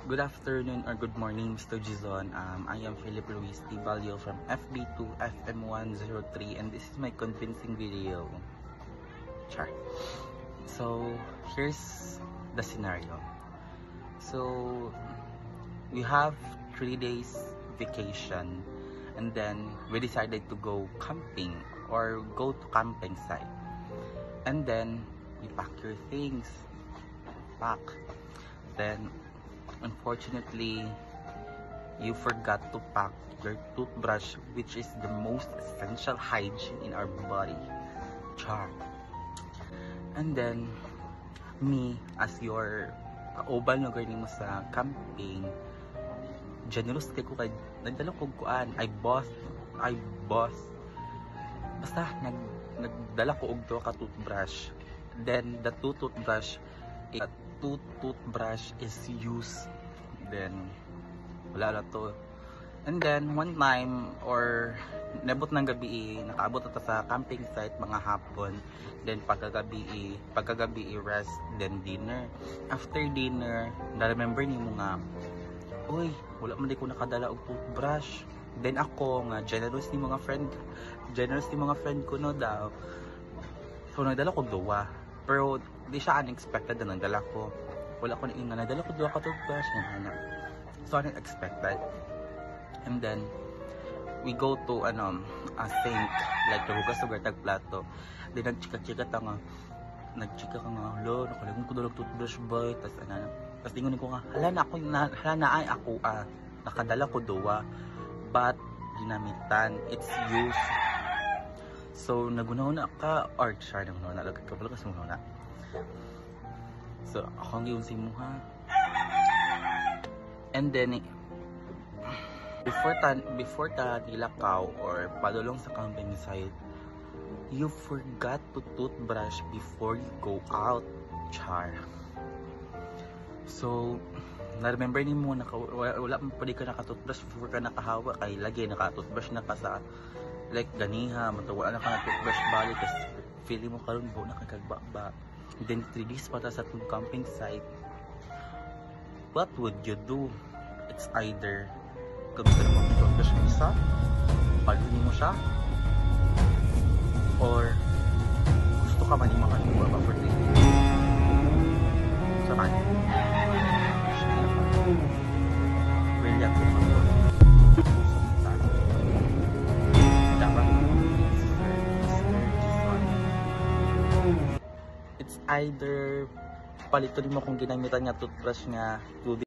Good afternoon or good morning, Mr. Gizon. I am Philip Luis Tibalio from FB2 FM103, and this is my convincing video. Char. So, here's the scenario. So, we have 3 days vacation, and then we decided to go camping or go to camping site. And then, you pack your things. Then, unfortunately, you forgot to pack your toothbrush, which is the most essential hygiene in our body. Char. And then, me, as your kauban na gani mo sa camping, generous kay ko kay nagdala ko kuan, I boss. Basta nagdala ko og to ka toothbrush. Then the two toothbrush is used. Then wala na to. And then one time or nabot ng gabi, nakaabot ata sa camping site mga hapon. Then pagkagabi rest, then dinner. After dinner, na-remember ni mo nga, uy, wala man di ko nakadala og toothbrush. Then ako nga generous ni mga friend ko no daw. So nagdala ko duwa. Pero di siya unexpected na nagdala ko. Wala ko na ina, nagdala ko duwa ka toothbrush nga. So unexpected. And then we go to a sink, like hugas o gatag plato. Then nagchika-chika ka nga, lo, nakalimutan ko dalag toothbrush boy. Tapos ingon ko nga, hala na ay ako nakadala ko duwa, but ginamitan, it's used. So nagunahuna ka, or sorry, nagunahuna lagad ka pala kasi nagunahuna. So akong giunsi mo ha. And then before ta nilakaw or padulong sa camping site, you forgot to toothbrush before you go out. Char. So na-remember ni mo na wala pa pwede ka naka-toothbrush before ka nakahawa, kay lagi naka-toothbrush na ka sa like ganiha, matawala na ka na toothbrush balik, kasi feeling mo karon bo nakagba. Then 3 days pa ta sa camping site. What would you do? It's either gamitin mo ang toothbrush mo isa, palihin mo siya, or gusto ka man yung makaluwa ba for 3 days. Sa kanya. Brilliant yung mga it's either palitin mo kung ginamitan niya toothbrush nga